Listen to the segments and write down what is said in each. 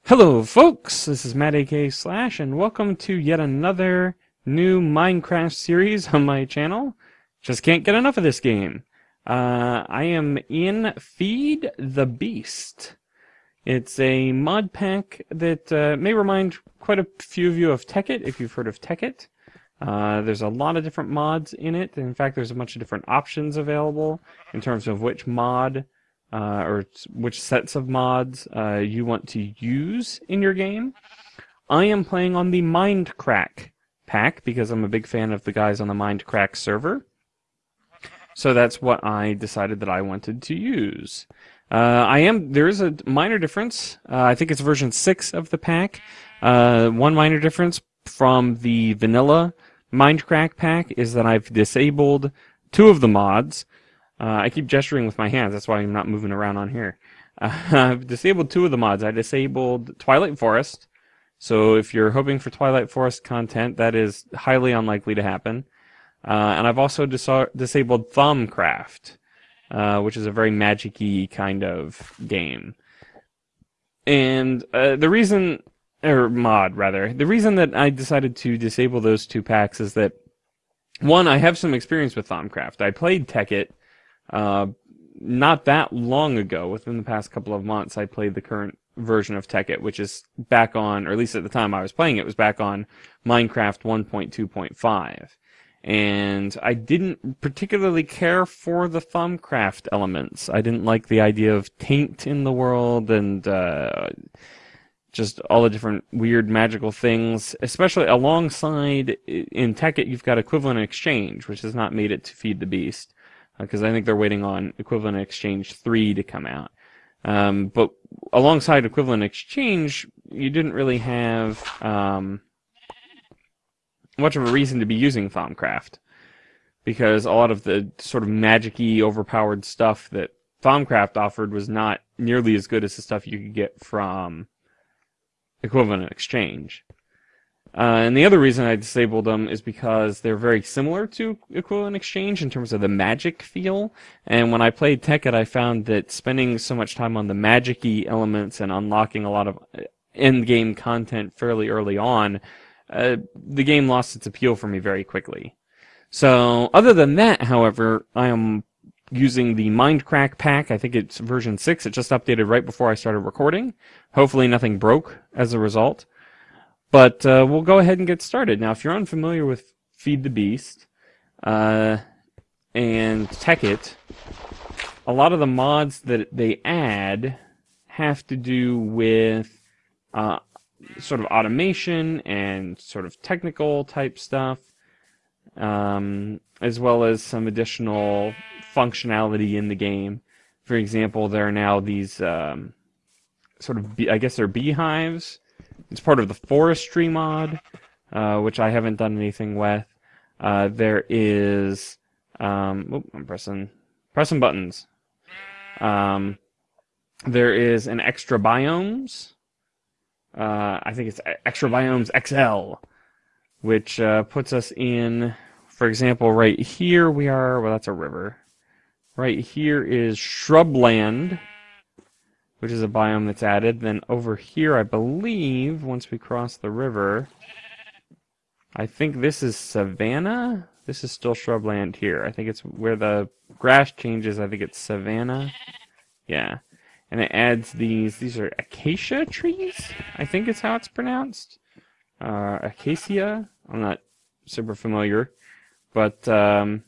Hello folks, this is Matt aka Slash, and welcome to yet another new Minecraft series on my channel. Just can't get enough of this game. I am in Feed the Beast. It's a mod pack that may remind quite a few of you of Tekkit, if you've heard of Tekkit. There's a lot of different mods in it. In fact, there's a bunch of different options available in terms of which mod or which sets of mods you want to use in your game. I am playing on the Mindcrack pack because I'm a big fan of the guys on the Mindcrack server. So that's what I decided that I wanted to use. There is a minor difference. I think it's version 6 of the pack. One minor difference from the vanilla Mindcrack pack is that I've disabled 2 of the mods. I keep gesturing with my hands, that's why I'm not moving around on here. I've disabled 2 of the mods. I disabled Twilight Forest, so if you're hoping for Twilight Forest content, that is highly unlikely to happen. And I've also disabled Thaumcraft, which is a very magic-y kind of game. And the reason that I decided to disable those 2 packs is that, one, I have some experience with Thaumcraft. I played Tekkit not that long ago. Within the past couple of months, I played the current version of Tekkit, which is back on, or at least at the time I was playing it, was back on Minecraft 1.2.5. And I didn't particularly care for the Thaumcraft elements. I didn't like the idea of taint in the world and just all the different weird magical things, especially alongside in Tekkit you've got Equivalent Exchange, which has not made it to Feed the Beast, because I think they're waiting on Equivalent Exchange 3 to come out. But alongside Equivalent Exchange, you didn't really have much of a reason to be using Thaumcraft, because a lot of the sort of magic-y, overpowered stuff that Thaumcraft offered was not nearly as good as the stuff you could get from Equivalent Exchange. And the other reason I disabled them is because they're very similar to Equivalent Exchange in terms of the magic feel. And when I played Tekkit, I found that spending so much time on the magic-y elements and unlocking a lot of end-game content fairly early on, the game lost its appeal for me very quickly. So, other than that, however, I am using the Mindcrack pack. I think it's version 6. It just updated right before I started recording. Hopefully nothing broke as a result. But we'll go ahead and get started. Now, if you're unfamiliar with Feed the Beast and Tekkit, a lot of the mods that they add have to do with sort of automation and sort of technical type stuff, as well as some additional functionality in the game. For example, there are now these sort of, I guess they're beehives. It's part of the forestry mod, which I haven't done anything with. There is, I'm pressing buttons. There is an extra biomes. I think it's extra biomes XL, which puts us in, for example, right here we are, well, that's a river. Right here is shrubland, which is a biome that's added. Then over here, I believe, once we cross the river, I think this is savanna. This is still shrubland here. I think it's where the grass changes. I think it's savanna. Yeah. And it adds these are acacia trees, I think is how it's pronounced. Acacia? I'm not super familiar. But, so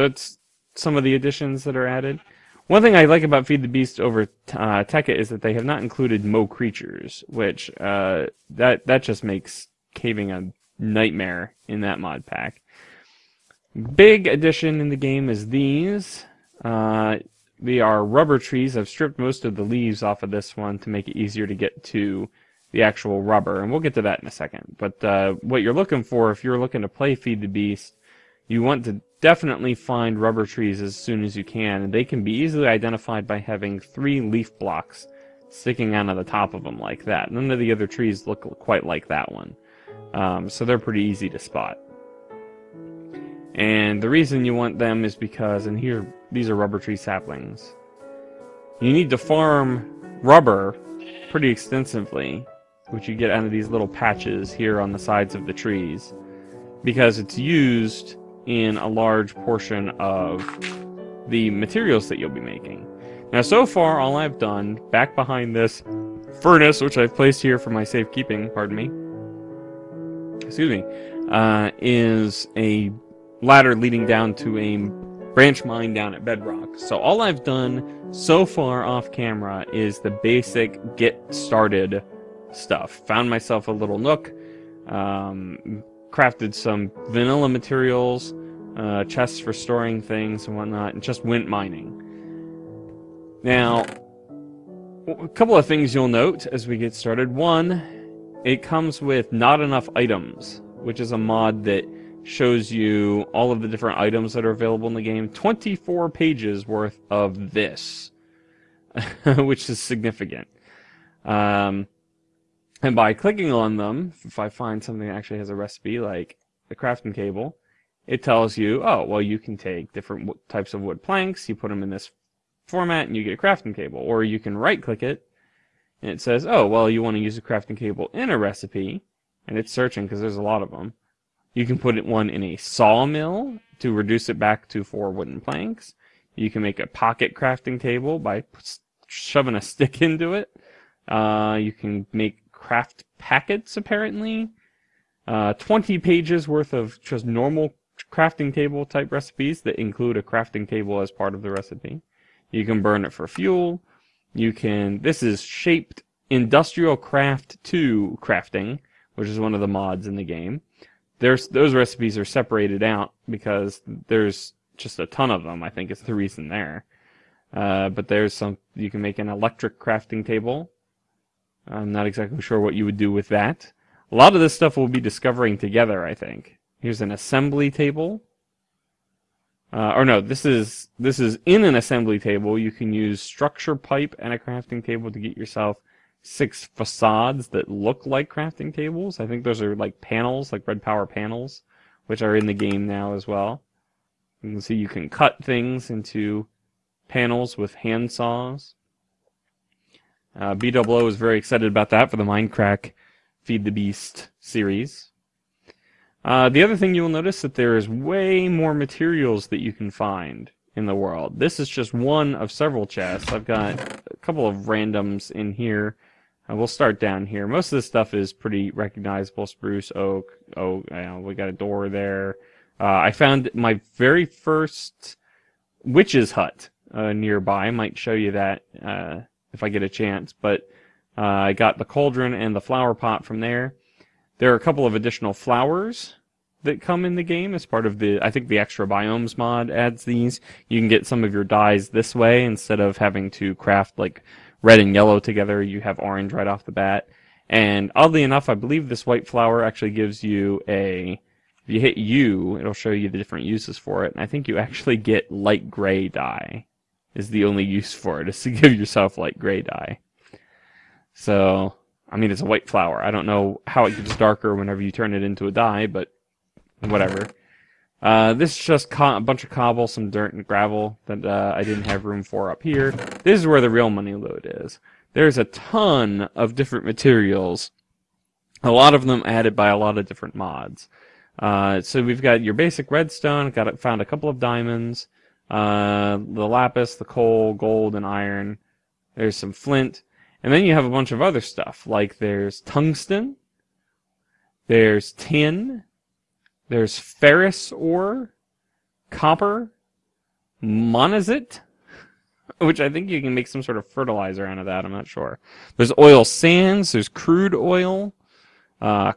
it's some of the additions that are added. One thing I like about Feed the Beast over Tekkit is that they have not included Mo creatures, which that just makes caving a nightmare in that mod pack. Big addition in the game is these. They are rubber trees. I've stripped most of the leaves off of this one to make it easier to get to the actual rubber, and we'll get to that in a second. But what you're looking for, if you're looking to play Feed the Beast, you want to definitely find rubber trees as soon as you can, and they can be easily identified by having 3 leaf blocks sticking out of the top of them like that. None of the other trees look quite like that one, so they're pretty easy to spot. And the reason you want them is because, and here, these are rubber tree saplings. You need to farm rubber pretty extensively which you get out of these little patches here on the sides of the trees, because it's used in a large portion of the materials that you'll be making. Now, so far, all I've done, back behind this furnace, which I've placed here for my safekeeping, pardon me, excuse me, is a ladder leading down to a branch mine down at Bedrock. So all I've done so far off camera is the basic get started stuff. Found myself a little nook, crafted some vanilla materials, chests for storing things and whatnot, and just went mining. Now, a couple of things you'll note as we get started. One, it comes with not enough items, which is a mod that shows you all of the different items that are available in the game. 24 pages worth of this, which is significant. And by clicking on them, if I find something that actually has a recipe, like the crafting table, it tells you, oh, well, you can take different types of wood planks, you put them in this format, and you get a crafting table. Or you can right-click it, and it says, oh, well, you want to use a crafting table in a recipe, and it's searching because there's a lot of them. You can put one in a sawmill to reduce it back to 4 wooden planks. You can make a pocket crafting table by shoving a stick into it. You can make craft packets, apparently. 20 pages worth of just normal crafting table type recipes that include a crafting table as part of the recipe. You can burn it for fuel. This is shaped Industrial Craft 2 crafting, which is one of the mods in the game. Those recipes are separated out because there's just a ton of them. I think it's the reason there. But you can make an electric crafting table. I'm not exactly sure what you would do with that. A lot of this stuff we'll be discovering together, I think. Here's an assembly table. Or no, this is in an assembly table. You can use structure pipe and a crafting table to get yourself 6 facades that look like crafting tables. I think those are like panels, like red power panels, which are in the game now as well. You can see you can cut things into panels with hand saws. BWO is very excited about that for the Minecraft Feed the Beast series. The other thing you will notice that there is way more materials that you can find in the world. This is just one of several chests. I've got a couple of randoms in here. We'll start down here. Most of this stuff is pretty recognizable. Spruce, oak, we got a door there. I found my very first witch's hut nearby. I might show you that if I get a chance. But I got the cauldron and the flower pot from there. There are a couple of additional flowers that come in the game as part of I think the extra biomes mod adds these. You can get some of your dyes this way instead of having to craft like red and yellow together. You have orange right off the bat. And oddly enough, I believe this white flower actually gives you if you hit U, it'll show you the different uses for it. And I think you actually get light gray dye is the only use for it, is to give yourself light gray dye. So, I mean, it's a white flower. I don't know how it gets darker whenever you turn it into a dye, but whatever. This is just a bunch of cobble, some dirt and gravel that I didn't have room for up here. This is where the real money load is. There's a ton of different materials, a lot of them added by a lot of different mods. So we've got your basic redstone, found a couple of diamonds, the lapis, the coal, gold, and iron. There's some flint. And then you have a bunch of other stuff, like there's tungsten, there's tin, there's ferrous ore, copper, monazite, which I think you can make some sort of fertilizer out of that, I'm not sure. There's oil sands, there's crude oil,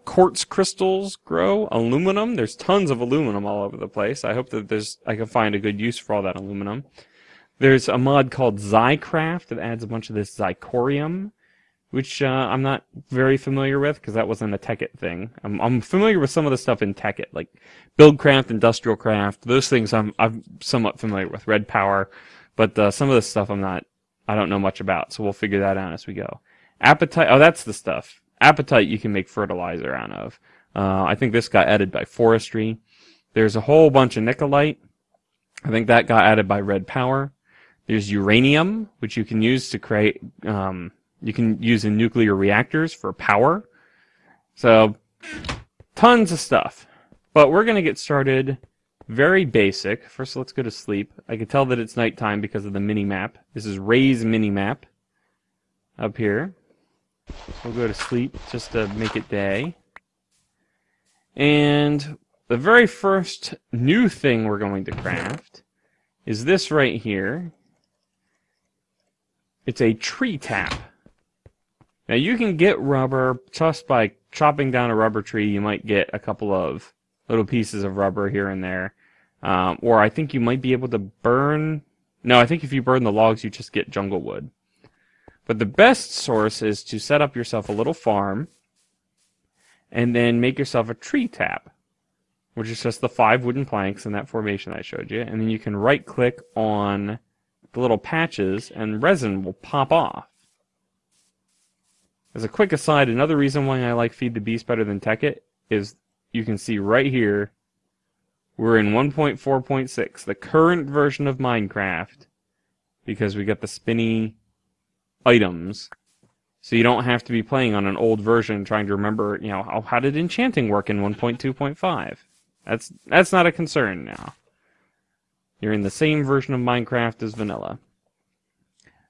quartz crystals grow, aluminum, there's tons of aluminum all over the place. I hope that I can find a good use for all that aluminum. There's a mod called Zycraft that adds a bunch of this Zycorium, which I'm not very familiar with because that wasn't a Tekkit thing. I'm familiar with some of the stuff in Tekkit, like Buildcraft, Industrial Craft. Those things I'm somewhat familiar with. Red Power, but some of the stuff I don't know much about. So we'll figure that out as we go. Apatite. Oh, that's the stuff. Apatite you can make fertilizer out of. I think this got added by forestry. There's a whole bunch of Nicolite. I think that got added by Red Power. There's uranium, which you can use to create You can use in nuclear reactors for power. So, tons of stuff. But we're going to get started very basic. First, let's go to sleep. I can tell that it's nighttime because of the mini-map. This is Ray's mini-map up here. We'll go to sleep just to make it day. And the very first new thing we're going to craft is this right here. It's a tree tap. Now you can get rubber just by chopping down a rubber tree. You might get a couple of little pieces of rubber here and there. Or I think you might be able to burn... No, I think if you burn the logs, you just get jungle wood. But the best source is to set up yourself a little farm and then make yourself a tree tap, which is just the 5 wooden planks in that formation I showed you. And then you can right-click on the little patches and resin will pop off. As a quick aside, another reason why I like Feed the Beast better than Tekkit is you can see right here, we're in 1.4.6, the current version of Minecraft, because we got the spinny items. So you don't have to be playing on an old version trying to remember, you know, how did enchanting work in 1.2.5? That's not a concern now. You're in the same version of Minecraft as vanilla.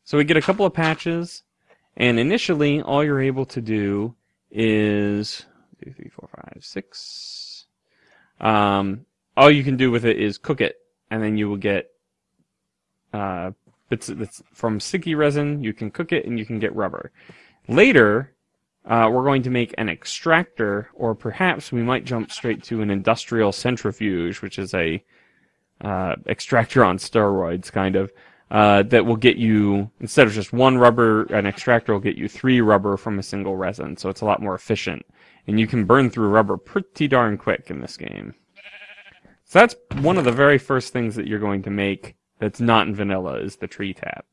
So we get a couple of patches. And initially, all you're able to do is 2, 3, 4, 5, 6. All you can do with it is cook it, and then you will get bits from sticky resin. You can cook it, and you can get rubber. Later, we're going to make an extractor, or perhaps we might jump straight to an industrial centrifuge, which is a extractor on steroids, kind of. That will get you, instead of just 1 rubber, an extractor will get you 3 rubber from a single resin, so it's a lot more efficient. And you can burn through rubber pretty darn quick in this game. So that's one of the very first things that you're going to make that's not in vanilla, is the tree tap.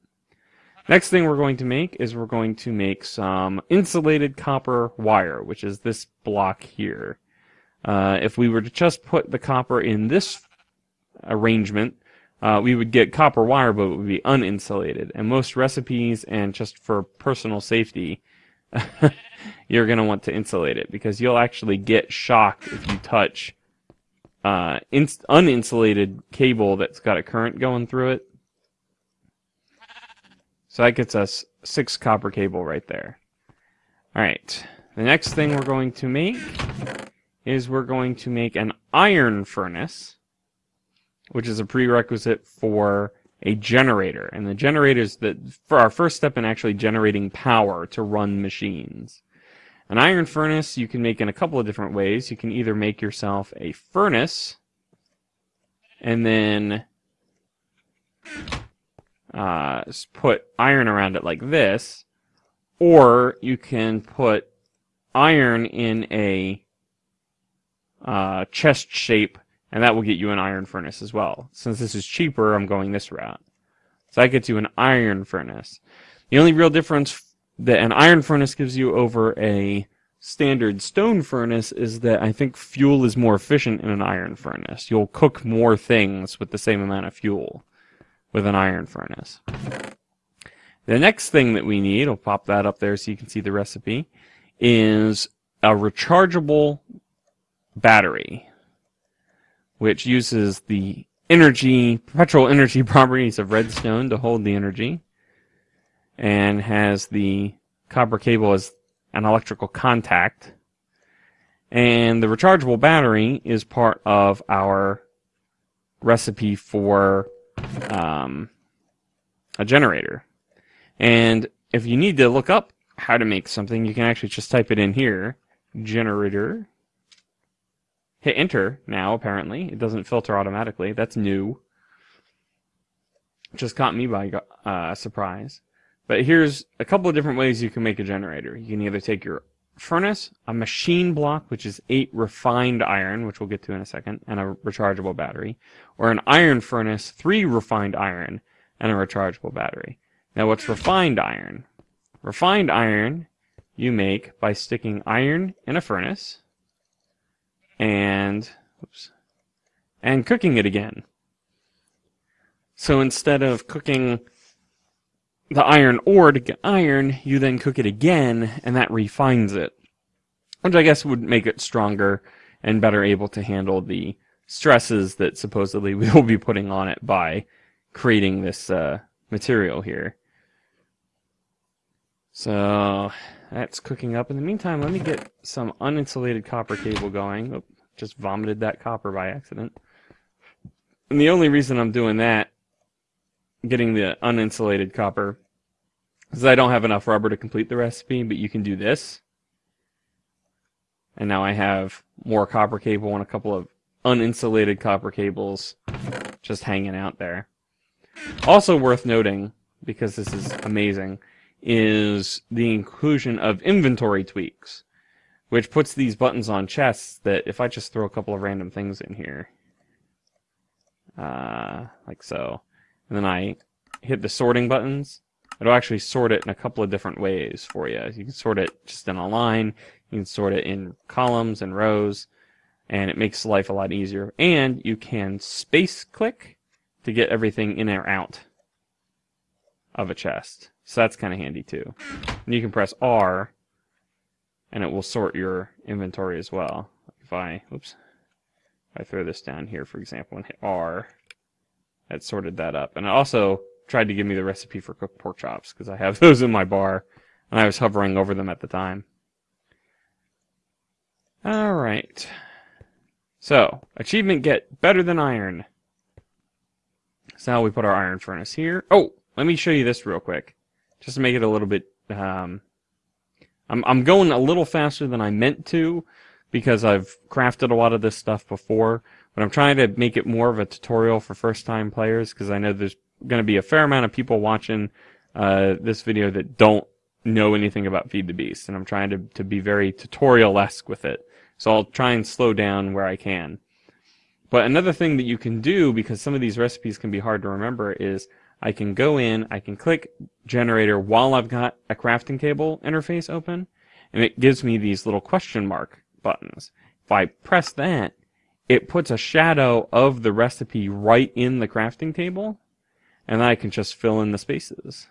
Next thing we're going to make is we're going to make some insulated copper wire, which is this block here. If we were to just put the copper in this arrangement, we would get copper wire, but it would be uninsulated. And most recipes, and just for personal safety, you're going to want to insulate it, because you'll actually get shocked if you touch uninsulated cable that's got a current going through it. So that gets us 6 copper cable right there. Alright, the next thing we're going to make is we're going to make an iron furnace, which is a prerequisite for a generator. And the generator is for our first step in actually generating power to run machines. An iron furnace you can make in a couple of different ways. You can either make yourself a furnace and then put iron around it like this, or you can put iron in a chest shape, and that will get you an iron furnace as well. Since this is cheaper, I'm going this route. So that gets you an iron furnace. The only real difference that an iron furnace gives you over a standard stone furnace is that I think fuel is more efficient in an iron furnace. You'll cook more things with the same amount of fuel with an iron furnace. The next thing that we need, I'll pop that up there so you can see the recipe, is a rechargeable battery, which uses the perpetual energy properties of redstone to hold the energy, and has the copper cable as an electrical contact. And the rechargeable battery is part of our recipe for a generator. And if you need to look up how to make something, you can actually just type it in here, generator. Hit enter now, apparently. It doesn't filter automatically. That's new. Just caught me by surprise. But here's a couple of different ways you can make a generator. You can either take your furnace, a machine block, which is 8 refined iron, which we'll get to in a second, and a rechargeable battery, or an iron furnace, 3 refined iron, and a rechargeable battery. Now what's refined iron? Refined iron you make by sticking iron in a furnace and cooking it again. So instead of cooking the iron ore to get iron, you then cook it again, and that refines it, which I guess would make it stronger and better able to handle the stresses that supposedly we will be putting on it by creating this material here. So that's cooking up. In the meantime, let me get some uninsulated copper cable going. Oh, just vomited that copper by accident. And the only reason I'm doing that, getting the uninsulated copper, is I don't have enough rubber to complete the recipe, but you can do this. And now I have more copper cable and a couple of uninsulated copper cables just hanging out there. Also worth noting, because this is amazing, is the inclusion of inventory tweaks, which puts these buttons on chests that if I just throw a couple of random things in here, like so, and then I hit the sorting buttons, it'll actually sort it in a couple of different ways for you. You can sort it just in a line, you can sort it in columns and rows, and it makes life a lot easier. And you can space click to get everything in or out of a chest. So that's kind of handy too. And you can press R, and it will sort your inventory as well. If I throw this down here, for example, and hit R, that sorted that up. And it also tried to give me the recipe for cooked pork chops, because I have those in my bar, and I was hovering over them at the time. Alright. So, achievement get better than iron. So now we put our iron furnace here. Oh, let me show you this real quick, just to make it a little bit. I'm going a little faster than I meant to, because I've crafted a lot of this stuff before, but I'm trying to make it more of a tutorial for first-time players, because I know there's going to be a fair amount of people watching this video that don't know anything about Feed the Beast, and I'm trying to be very tutorial-esque with it. So I'll try and slow down where I can. But another thing that you can do, because some of these recipes can be hard to remember, is I can go in, I can click generator while I've got a crafting table interface open, and it gives me these little question mark buttons. If I press that, it puts a shadow of the recipe right in the crafting table, and then I can just fill in the spaces.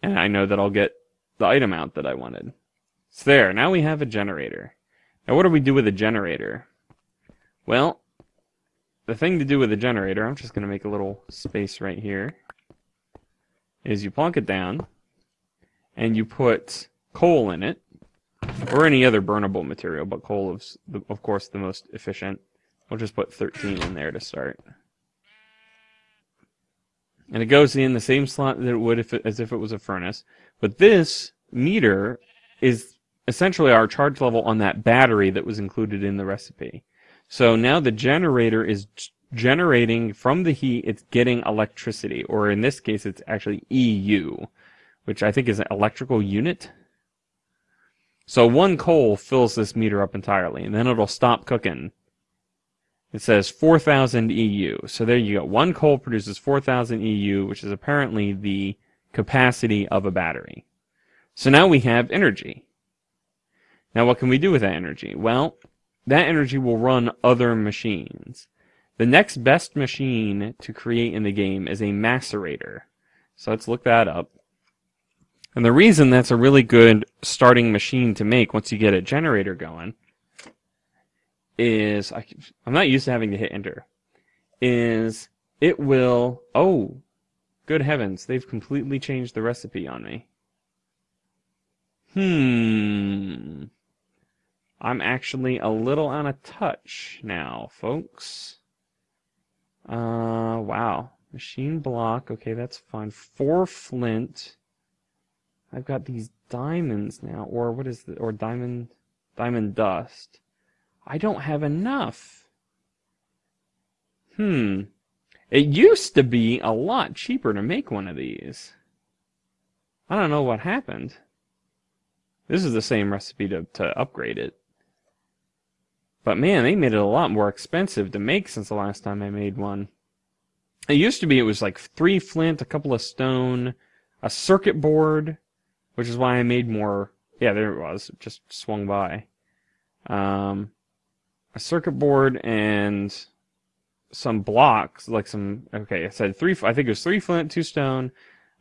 And I know that I'll get the item out that I wanted. It's there. Now we have a generator. Now what do we do with a generator? Well, the thing to do with a generator, I'm just going to make a little space right here, is you plunk it down, and you put coal in it, or any other burnable material, but coal is, of course, the most efficient. We'll just put 13 in there to start. And it goes in the same slot that it would as if it was a furnace. But this meter is essentially our charge level on that battery that was included in the recipe. So now the generator is generating from the heat, it's getting electricity, or in this case it's actually EU, which I think is an electrical unit. So one coal fills this meter up entirely, and then it'll stop cooking. It says 4,000 EU. So there you go. One coal produces 4,000 EU, which is apparently the capacity of a battery. So now we have energy. Now what can we do with that energy? Well, that energy will run other machines. The next best machine to create in the game is a macerator. So let's look that up. And the reason that's a really good starting machine to make once you get a generator going is, I'm not used to having to hit enter, is it will, oh, good heavens, they've completely changed the recipe on me. I'm actually a little out of touch now, folks. Wow. Machine block, okay, that's fine. 4 flint. I've got these diamonds now, or what is the, or diamond dust. I don't have enough. It used to be a lot cheaper to make one of these. I don't know what happened. This is the same recipe to upgrade it. But man, they made it a lot more expensive to make since the last time I made one. It used to be, it was like 3 flint, a couple of stone, a circuit board, which is why I made more. Yeah, there it was. It just swung by. A circuit board and some blocks, like some, okay, I said I think it was 3 flint, 2 stone,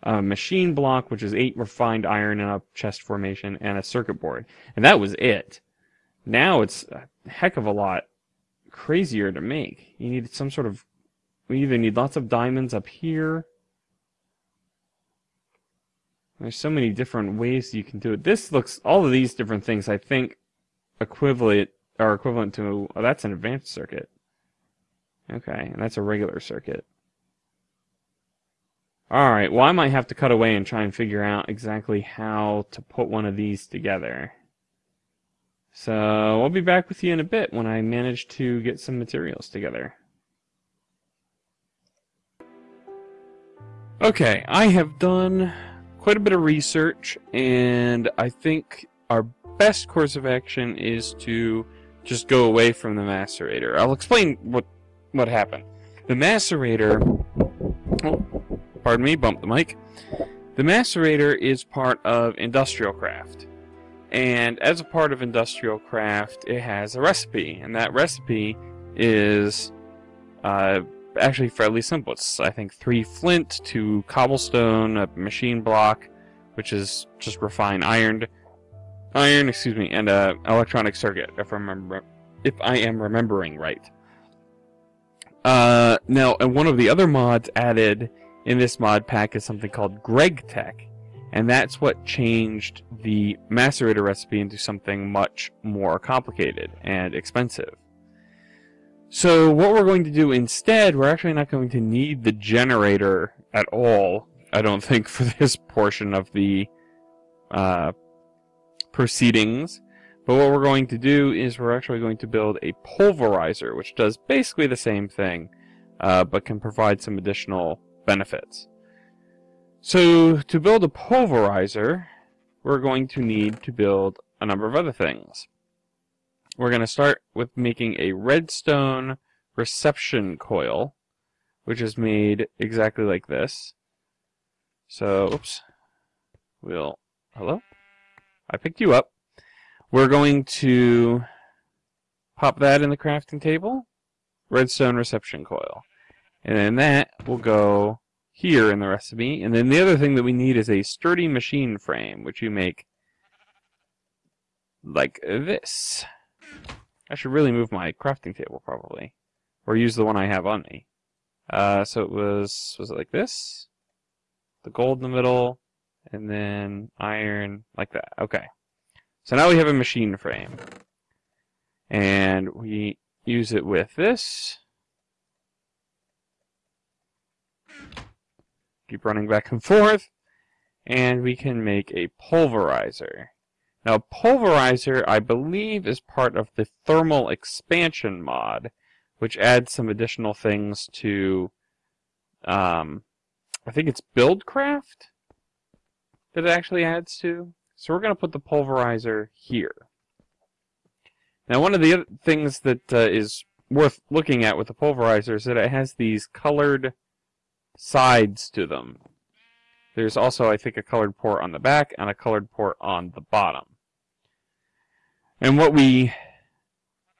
a machine block, which is 8 refined iron in a chest formation, and a circuit board. And that was it. Now it's a heck of a lot crazier to make. You need some sort of, we either need lots of diamonds up here. There's so many different ways you can do it. This looks, all of these different things, I think, equivalent to, oh, that's an advanced circuit. Okay, and that's a regular circuit. Alright, well I might have to cut away and try and figure out exactly how to put one of these together. So, I'll be back with you in a bit when I manage to get some materials together. Okay, I have done quite a bit of research, and I think our best course of action is to just go away from the macerator. I'll explain what happened. The macerator... Oh, pardon me, bumped the mic. The macerator is part of industrial craft. And as a part of industrial craft, it has a recipe. And that recipe is actually fairly simple. It's, I think, 3 flint, 2 cobblestone, a machine block, which is just refined iron, and a electronic circuit, if I am remembering right. Now, and one of the other mods added in this mod pack is something called GregTech, and that's what changed the macerator recipe into something much more complicated and expensive. So what we're going to do instead, we're actually not going to need the generator at all, I don't think, for this portion of the proceedings. But what we're going to do is we're actually going to build a pulverizer, which does basically the same thing, but can provide some additional benefits. So to build a pulverizer, we're going to need to build a number of other things. We're going to start with making a redstone reception coil, which is made exactly like this. So, oops. Hello? I picked you up. We're going to pop that in the crafting table. Redstone reception coil. And then that will go here in the recipe. And then the other thing that we need is a sturdy machine frame, which you make like this. I should really move my crafting table, probably. Or use the one I have on me. So it was it like this? The gold in the middle, and then iron, like that. Okay. So now we have a machine frame. And we use it with this. Keep running back and forth. And we can make a pulverizer. Now, Pulverizer, I believe, is part of the thermal expansion mod, which adds some additional things to, I think it's Buildcraft that it actually adds to. So we're going to put the Pulverizer here. Now, one of the other things that is worth looking at with the Pulverizer is that it has these colored sides to them. There's also, I think, a colored port on the back and a colored port on the bottom. And what we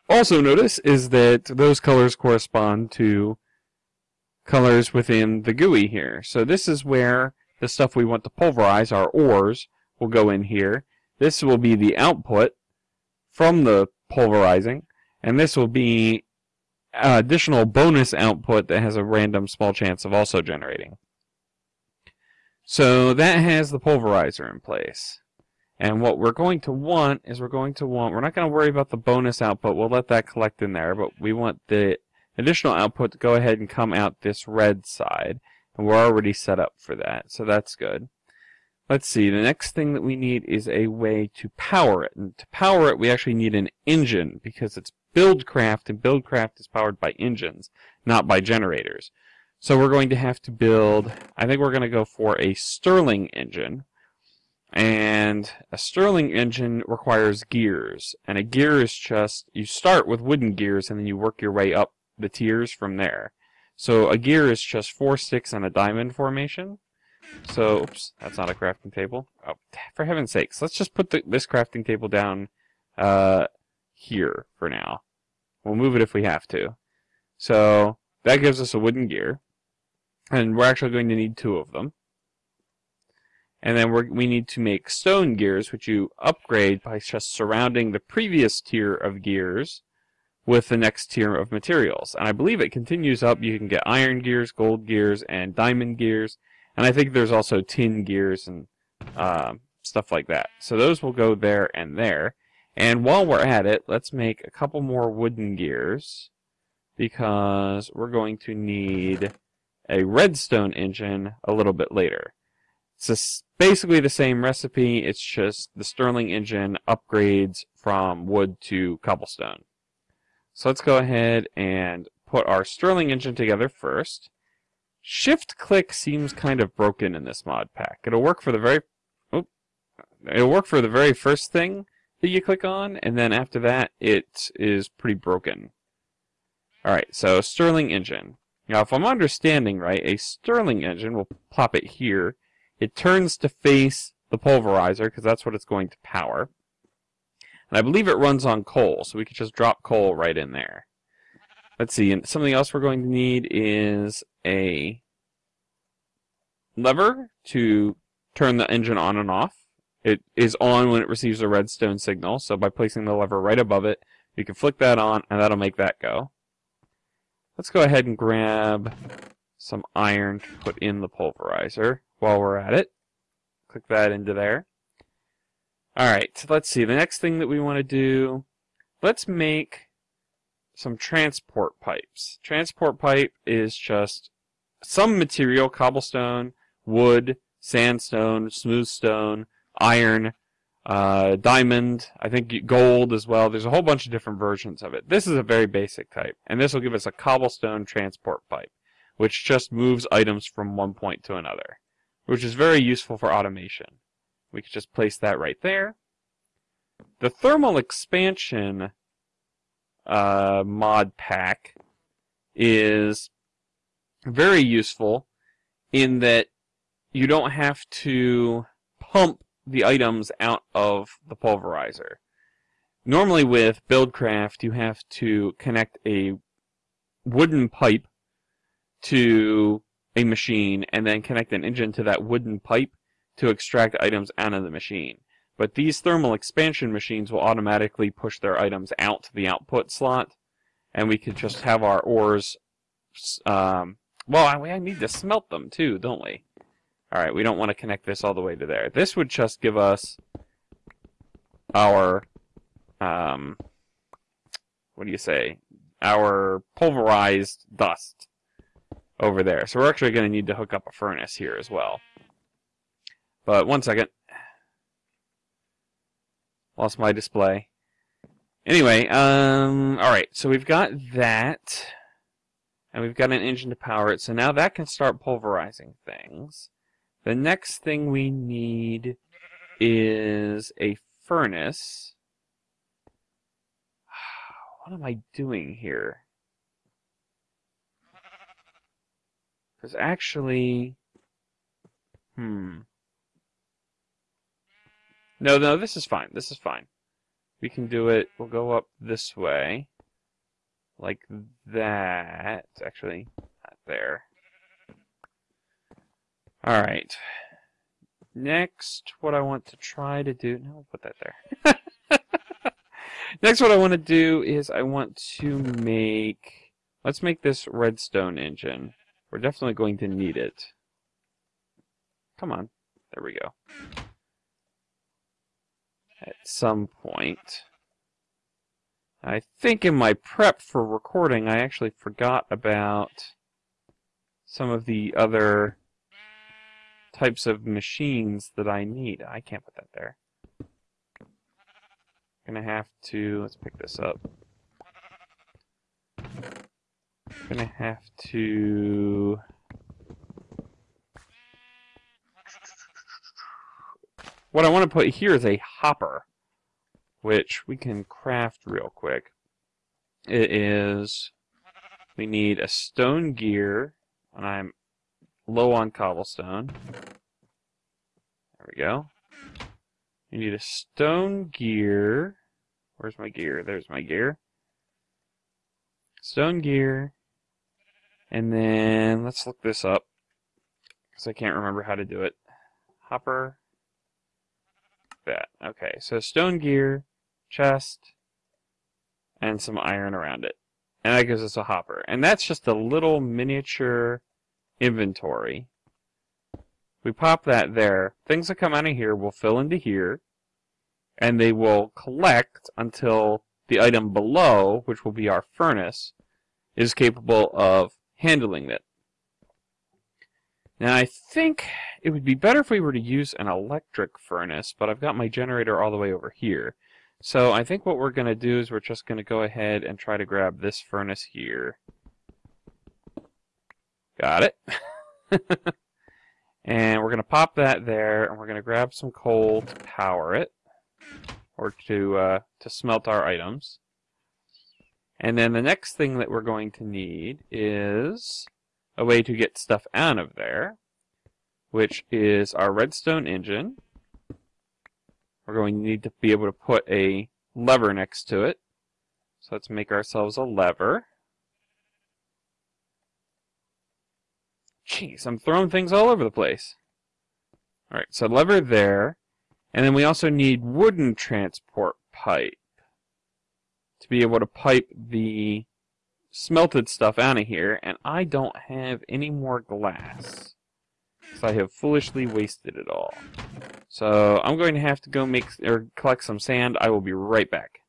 also notice is that those colors correspond to colors within the GUI here. So this is where the stuff we want to pulverize, our ores, will go in here. This will be the output from the pulverizing, and this will be additional bonus output that has a random small chance of also generating. So that has the pulverizer in place. And what we're going to want is we're not going to worry about the bonus output, we'll let that collect in there, but we want the additional output to go ahead and come out this red side. And we're already set up for that, so that's good. Let's see, the next thing that we need is a way to power it. And to power it, we actually need an engine, because it's Buildcraft, and Buildcraft is powered by engines, not by generators. So we're going to have to build, I think we're going to go for a Stirling engine. And a Stirling engine requires gears. And a gear is just, you start with wooden gears and then you work your way up the tiers from there. So a gear is just 4 sticks in a diamond formation. So, oops, that's not a crafting table. Oh, for heaven's sakes, let's just put this crafting table down here for now. We'll move it if we have to. So, that gives us a wooden gear. And we're actually going to need 2 of them. And then we need to make stone gears, which you upgrade by just surrounding the previous tier of gears with the next tier of materials. And I believe it continues up. You can get iron gears, gold gears, and diamond gears. And I think there's also tin gears and stuff like that. So those will go there and there. And while we're at it, let's make a couple more wooden gears, because we're going to need a redstone engine a little bit later. It's basically the same recipe, it's just the Stirling engine upgrades from wood to cobblestone. So let's go ahead and put our Stirling engine together first. Shift click seems kind of broken in this mod pack. It'll work for the very first thing that you click on, and then after that it is pretty broken. Alright, so Stirling engine. Now if I'm understanding right, a Stirling engine, we'll plop it here. It turns to face the Pulverizer, because that's what it's going to power. And I believe it runs on coal, so we could just drop coal right in there. Let's see, and something else we're going to need is a lever to turn the engine on and off. It is on when it receives a redstone signal, so by placing the lever right above it, you can flick that on, and that'll make that go. Let's go ahead and grab some iron to put in the Pulverizer while we're at it. Click that into there. Alright, so let's see. The next thing that we want to do, let's make some transport pipes. Transport pipe is just some material, cobblestone, wood, sandstone, smooth stone, iron, diamond, I think gold as well. There's a whole bunch of different versions of it. This is a very basic type, and this will give us a cobblestone transport pipe, which just moves items from one point to another, which is very useful for automation. We could just place that right there. The thermal expansion mod pack is very useful in that you don't have to pump the items out of the Pulverizer. Normally with Buildcraft, you have to connect a wooden pipe to a machine and then connect an engine to that wooden pipe to extract items out of the machine. But these thermal expansion machines will automatically push their items out to the output slot, and we could just have our ores, well, I need to smelt them too, don't we? Alright, we don't want to connect this all the way to there. This would just give us our, what do you say, our pulverized dust over there. So we're actually going to need to hook up a furnace here as well. But one second. Lost my display. Anyway, alright, so we've got that. And we've got an engine to power it, so now that can start pulverizing things. The next thing we need is a furnace. What am I doing here? Because actually... No, this is fine. This is fine. We can do it. We'll go up this way. Like that. Actually, not there. Alright. Next, what I want to try to do... No, we'll put that there. Next, what I want to do is I want to make... Let's make this redstone engine. We're definitely going to need it. Come on. There we go. At some point. I think in my prep for recording, I actually forgot about some of the other types of machines that I need. I can't put that there. I'm gonna have to... Let's pick this up. I'm gonna have to... What I want to put here is a hopper, which we can craft real quick. It is... We need a stone gear, and I'm low on cobblestone. There we go. You need a stone gear. Where's my gear? There's my gear. Stone gear. And then let's look this up, because I can't remember how to do it. Hopper. That. Okay, so stone gear, chest, and some iron around it. And that gives us a hopper. And that's just a little miniature inventory. We pop that there. Things that come out of here will fill into here, and they will collect until the item below, which will be our furnace, is capable of handling it. Now I think it would be better if we were to use an electric furnace, but I've got my generator all the way over here. So I think what we're going to do is we're just going to go ahead and try to grab this furnace here. Got it. And we're going to pop that there, and we're going to grab some coal to power it, or to smelt our items. And then the next thing that we're going to need is a way to get stuff out of there, which is our redstone engine. We're going to need to be able to put a lever next to it. So let's make ourselves a lever. Jeez, I'm throwing things all over the place. Alright, so lever there. And then we also need wooden transport pipe to be able to pipe the smelted stuff out of here. And I don't have any more glass, so I have foolishly wasted it all. So I'm going to have to go collect some sand. I will be right back.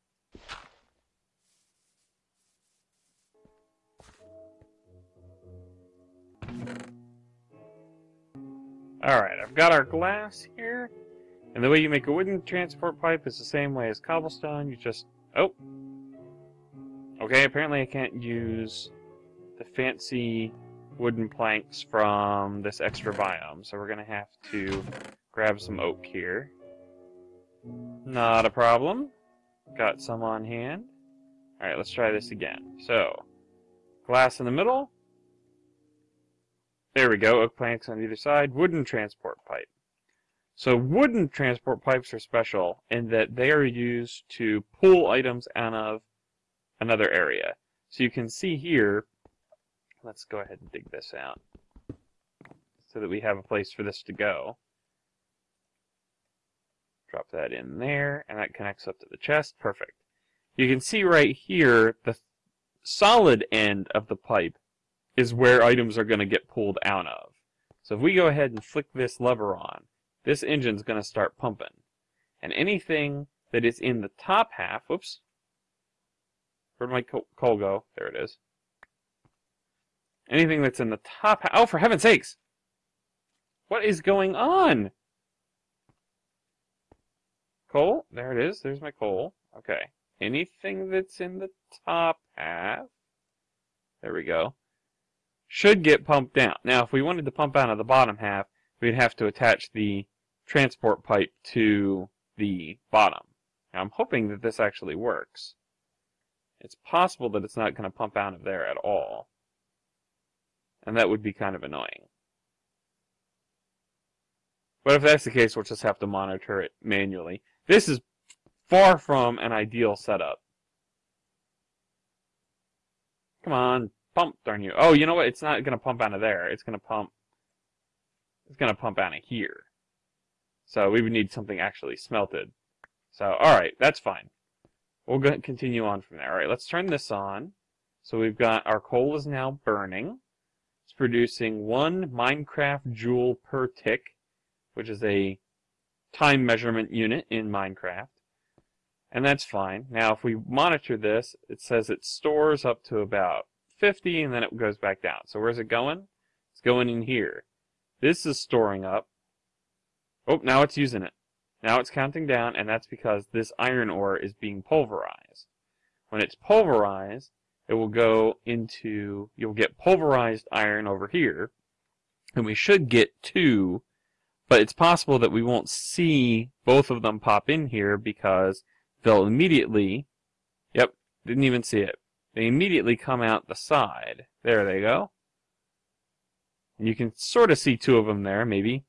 Alright, I've got our glass here. And the way you make a wooden transport pipe is the same way as cobblestone. You just... Oh! Okay, apparently I can't use the fancy wooden planks from this extra biome. So we're going to have to grab some oak here. Not a problem. Got some on hand. Alright, let's try this again. So, glass in the middle. There we go, oak planks on either side. Wooden transport pipe. So wooden transport pipes are special in that they are used to pull items out of another area. So you can see here, let's go ahead and dig this out so that we have a place for this to go. Drop that in there, and that connects up to the chest. Perfect. You can see right here, the solid end of the pipe is where items are going to get pulled out of. So if we go ahead and flick this lever on, this engine's going to start pumping. And anything that is in the top half, whoops, where'd my coal go? There it is. Anything that's in the top half, oh, for heaven's sakes! What is going on? Coal, there it is, there's my coal. Okay, anything that's in the top half, there we go, should get pumped down. Now, if we wanted to pump out of the bottom half, we'd have to attach the transport pipe to the bottom. Now, I'm hoping that this actually works. It's possible that it's not going to pump out of there at all. And that would be kind of annoying. But if that's the case, we'll just have to monitor it manually. This is far from an ideal setup. Come on, pump, darn you. Oh, you know what? It's not going to pump out of there. It's going to pump out of here. So we would need something actually smelted. So, alright, that's fine. We'll go continue on from there. Alright, let's turn this on. So we've got, our coal is now burning. It's producing 1 Minecraft joule per tick, which is a time measurement unit in Minecraft. And that's fine. Now, if we monitor this, it says it stores up to about 50, and then it goes back down. So where's it going? It's going in here. This is storing up. Oh, now it's using it. Now it's counting down, and that's because this iron ore is being pulverized. When it's pulverized, it will go into, you'll get pulverized iron over here, and we should get 2, but it's possible that we won't see both of them pop in here because they'll immediately, yep, didn't even see it. They immediately come out the side. There they go. And you can sort of see 2 of them there, maybe,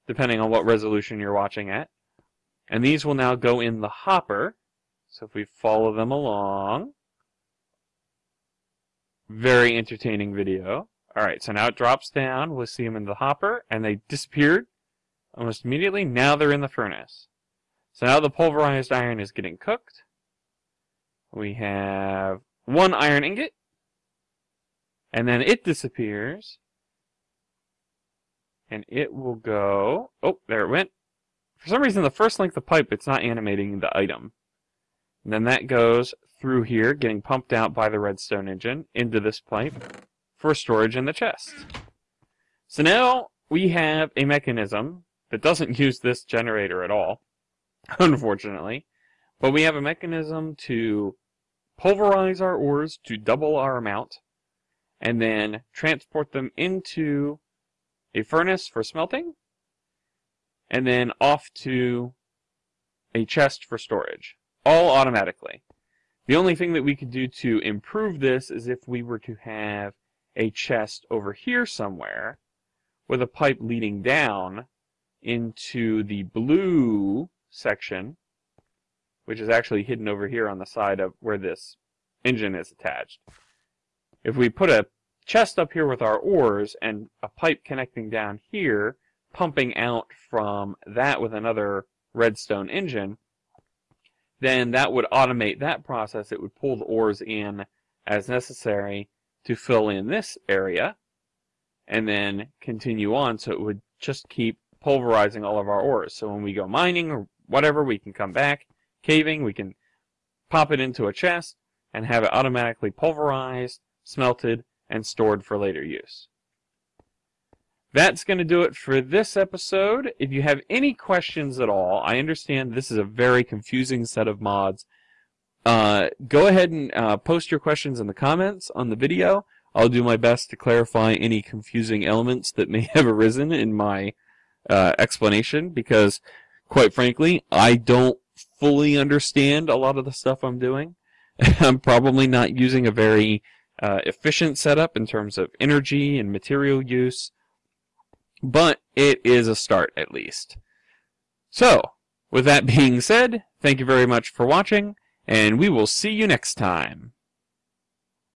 depending on what resolution you're watching at. And these will now go in the hopper. So if we follow them along, Very entertaining video. Alright, so now it drops down. We'll see them in the hopper, and they disappeared almost immediately. Now they're in the furnace. So now the pulverized iron is getting cooked. We have one iron ingot, and then it disappears, and it will go, oh, there it went. For some reason, the first length of pipe, it's not animating the item. And then that goes through here, getting pumped out by the redstone engine into this pipe for storage in the chest. So now we have a mechanism that doesn't use this generator at all, unfortunately. But we have a mechanism to pulverize our ores to double our amount, and then transport them into a furnace for smelting, and then off to a chest for storage, all automatically. The only thing that we could do to improve this is if we were to have a chest over here somewhere with a pipe leading down into the blue section, which is actually hidden over here on the side of where this engine is attached. If we put a chest up here with our ores and a pipe connecting down here, pumping out from that with another redstone engine, then that would automate that process. It would pull the ores in as necessary to fill in this area, and then continue on, so it would just keep pulverizing all of our ores. So when we go mining or whatever, we can come back, caving, we can pop it into a chest and have it automatically pulverized, smelted, and stored for later use. That's going to do it for this episode. If you have any questions at all, I understand this is a very confusing set of mods. Go ahead and post your questions in the comments on the video. I'll do my best to clarify any confusing elements that may have arisen in my explanation, because, quite frankly, I don't fully understand a lot of the stuff I'm doing. I'm probably not using a very efficient setup in terms of energy and material use, but it is a start at least. So, with that being said, thank you very much for watching, and we will see you next time.